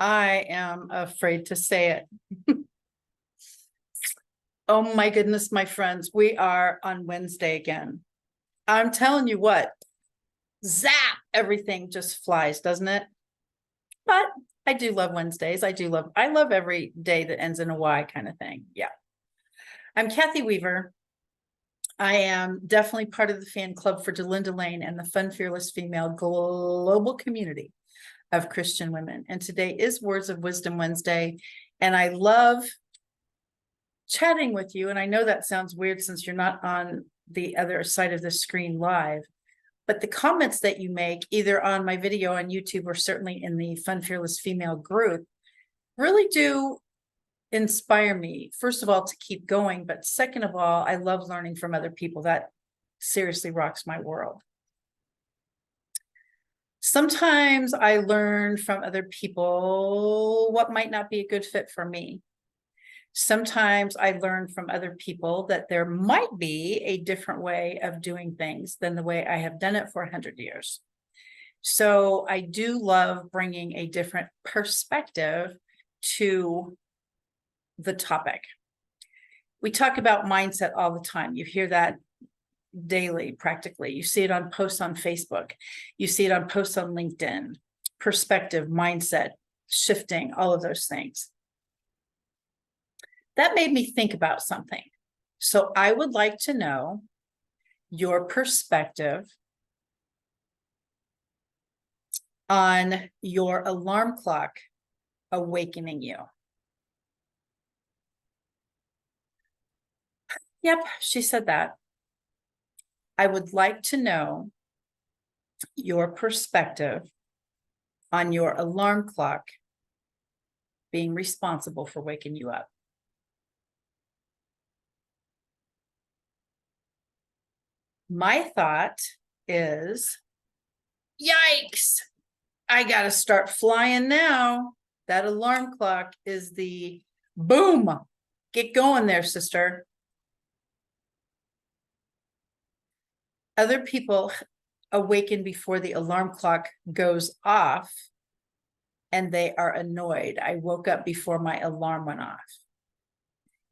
I am afraid to say it. Oh my goodness, my friends, we are on Wednesday again. I'm telling you what, zap, everything just flies, doesn't it? But I do love Wednesdays. I love every day that ends in a Y kind of thing. Yeah. I'm Kathy Weaver. I am definitely part of the fan club for Delinda Lane and the Fun Fearless Female global community of Christian women. And today is Words of Wisdom Wednesday. And I love chatting with you. And I know that sounds weird since you're not on the other side of the screen live, but the comments that you make either on my video on YouTube or certainly in the Fun Fearless Female group really do inspire me, first of all, to keep going. But second of all, I love learning from other people. That seriously rocks my world. Sometimes I learn from other people what might not be a good fit for me. Sometimes I learn from other people that there might be a different way of doing things than the way I have done it for 100 years. So I do love bringing a different perspective to the topic. We talk about mindset all the time. You hear that daily, practically. You see it on posts on Facebook. You see it on posts on LinkedIn. Perspective, mindset, shifting, all of those things. That made me think about something. So I would like to know your perspective on your alarm clock awakening you. Yep, she said that. I would like to know your perspective on your alarm clock being responsible for waking you up. My thought is, yikes, I got to start flying now. That alarm clock is the boom. Get going there, sister. Other people awaken before the alarm clock goes off and they are annoyed. I woke up before my alarm went off.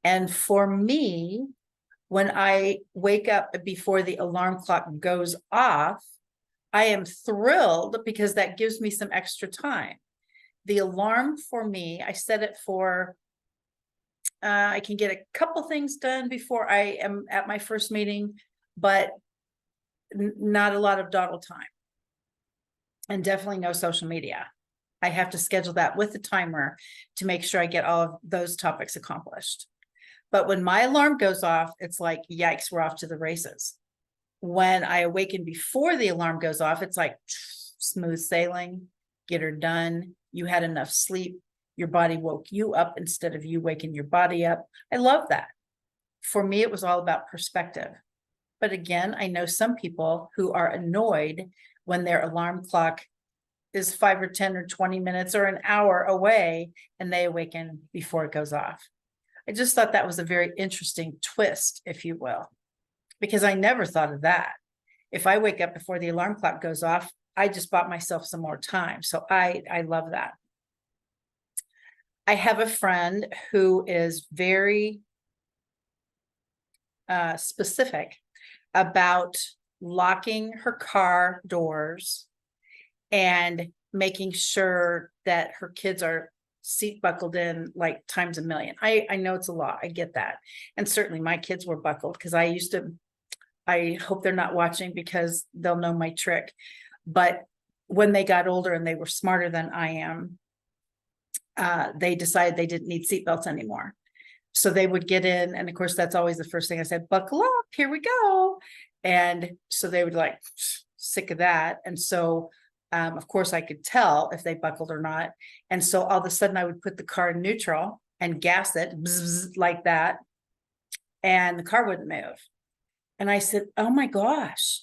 And for me, when I wake up before the alarm clock goes off, I am thrilled because that gives me some extra time. The alarm for me, I set it for, I can get a couple things done before I am at my first meeting, but not a lot of dawdle time. And definitely no social media. I have to schedule that with the timer to make sure I get all of those topics accomplished. But when my alarm goes off, it's like, yikes, we're off to the races. When I awaken before the alarm goes off, it's like smooth sailing, get her done. You had enough sleep. Your body woke you up instead of you waking your body up. I love that. For me, it was all about perspective. But again, I know some people who are annoyed when their alarm clock is 5 or 10 or 20 minutes or an hour away and they awaken before it goes off. I just thought that was a very interesting twist, if you will, because I never thought of that. If I wake up before the alarm clock goes off, I just bought myself some more time. So I love that. I have a friend who is very specific about locking her car doors and making sure that her kids are seat buckled in like times a million. I know it's a lot. I get that. And certainly my kids were buckled because I hope they're not watching because they'll know my trick. But when they got older and they were smarter than I am, they decided they didn't need seatbelts anymore. So they would get in. And of course, that's always the first thing I said, buckle up, here we go. And so they would like sick of that. And so of course, I could tell if they buckled or not. And so all of a sudden I would put the car in neutral and gas it bzz, like that. And the car wouldn't move. And I said, oh my gosh.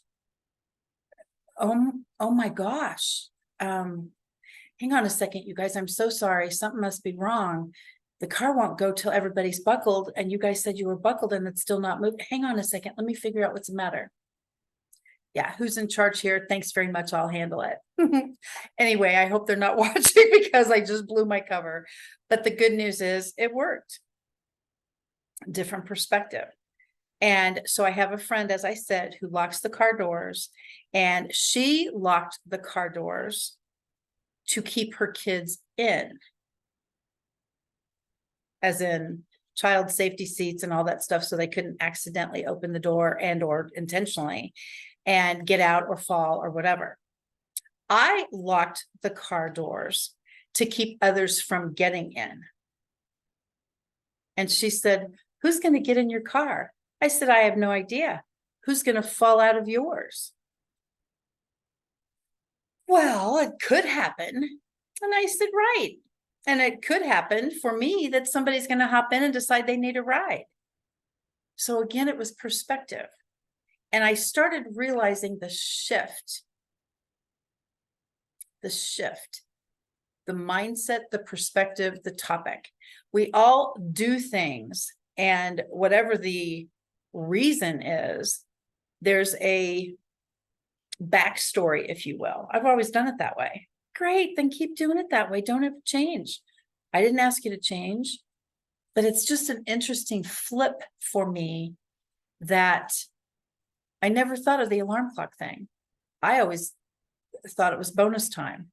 Oh my gosh. Hang on a second, you guys. I'm so sorry. Something must be wrong. The car won't go till everybody's buckled. And you guys said you were buckled and it's still not moving. Hang on a second. Let me figure out what's the matter. Yeah, who's in charge here? Thanks very much. I'll handle it. Anyway, I hope they're not watching because I just blew my cover. But the good news is it worked. Different perspective. And so I have a friend, as I said, who locks the car doors, and she locked the car doors to keep her kids in, as in child safety seats and all that stuff, so they couldn't accidentally open the door and or intentionally and get out or fall or whatever. I locked the car doors to keep others from getting in. And she said, who's going to get in your car? I said, I have no idea. Who's going to fall out of yours? Well, it could happen. And I said, right. And it could happen for me that somebody's going to hop in and decide they need a ride. So again, it was perspective. And I started realizing the shift, the mindset, the perspective, the topic. We all do things, and whatever the reason is, there's a backstory, if you will. I've always done it that way. Great, then keep doing it that way. Don't ever change. I didn't ask you to change, but it's just an interesting flip for me that I never thought of the alarm clock thing. I always thought it was bonus time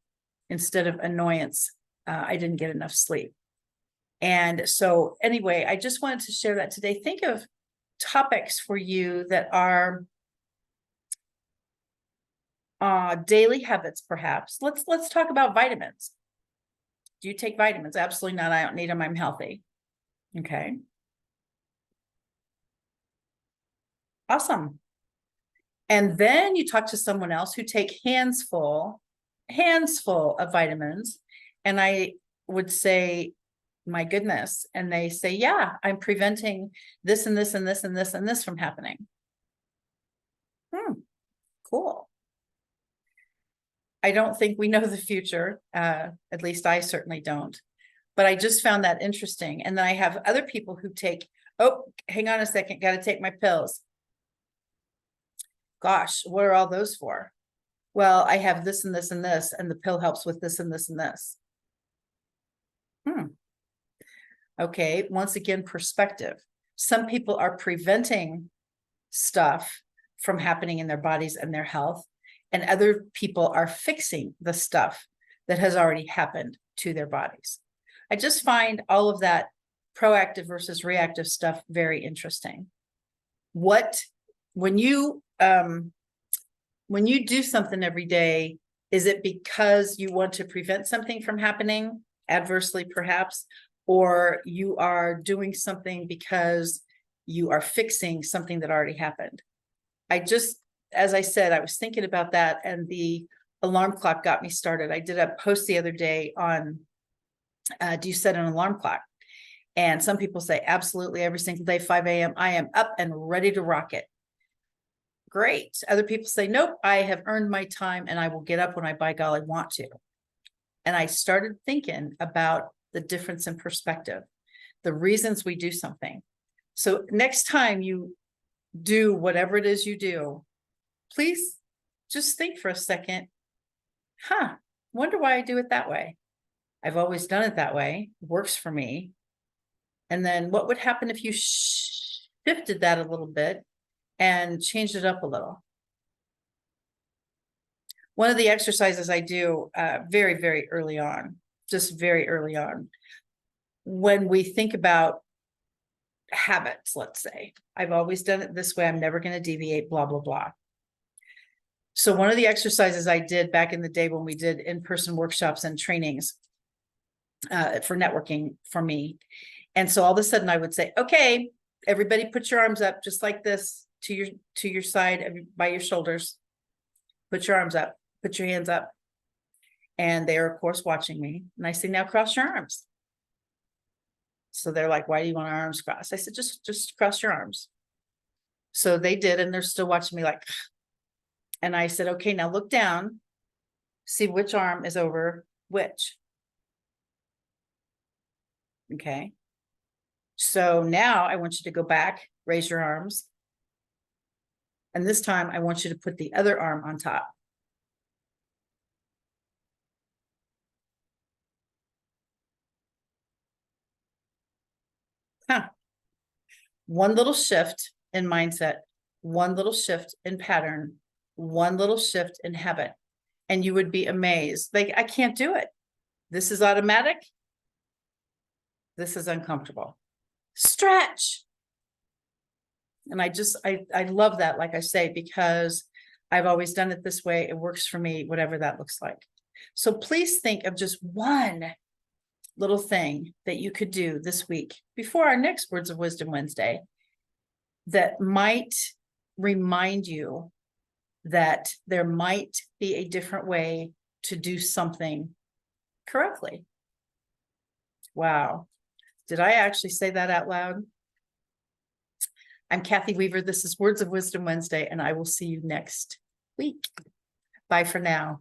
instead of annoyance. I didn't get enough sleep. And so anyway, I just wanted to share that today. Think of topics for you that are daily habits, perhaps. Let's talk about vitamins. Do you take vitamins? Absolutely not. I don't need them. I'm healthy. Okay. Awesome. And then you talk to someone else who take hands full of vitamins. And I would say, my goodness. And they say, yeah, I'm preventing this and this and this and this and this from happening. Cool. I don't think we know the future. At least I certainly don't. But I just found that interesting. And then I have other people who take, oh, hang on a second, got to take my pills. Gosh, what are all those for? Well, I have this and this and this, and the pill helps with this and this and this. Okay, once again, perspective. Some people are preventing stuff from happening in their bodies and their health, and other people are fixing the stuff that has already happened to their bodies. I just find all of that proactive versus reactive stuff very interesting. When you do something every day, is it because you want to prevent something from happening adversely, perhaps, or you are doing something because you are fixing something that already happened? As I said, I was thinking about that, and the alarm clock got me started. I did a post the other day on, do you set an alarm clock? And some people say, absolutely, every single day, 5 a.m., I am up and ready to rock it. Great. Other people say, nope, I have earned my time and I will get up when I by golly want to. And I started thinking about the difference in perspective, the reasons we do something. So next time you do whatever it is you do, please just think for a second, wonder why I do it that way. I've always done it that way. It works for me. And then what would happen if you shifted that a little bit and changed it up a little? One of the exercises I do very, very early on, just very early on, when we think about habits, let's say, I've always done it this way, I'm never going to deviate, blah, blah, blah. So one of the exercises I did back in the day when we did in-person workshops and trainings for networking for me. And so all of a sudden I would say, okay, everybody put your arms up just like this to your side by your shoulders. Put your arms up, put your hands up. And they are, of course, watching me. And I say, now cross your arms. So they're like, why do you want our arms crossed? I said, just cross your arms. So they did, and they're still watching me like, and I said, okay, now look down, see which arm is over which. Okay. So now I want you to go back, raise your arms. And this time I want you to put the other arm on top. Huh. One little shift in mindset, one little shift in pattern, one little shift in habit, and you would be amazed. Like, I can't do it. This is automatic. This is uncomfortable. Stretch. And I love that, like I say, because I've always done it this way. It works for me, whatever that looks like. So please think of just one little thing that you could do this week before our next Words of Wisdom Wednesday that might remind you that there might be a different way to do something correctly. Wow. Did I actually say that out loud? I'm Kathy Weaver. This is Words of Wisdom Wednesday, and I will see you next week. Bye for now.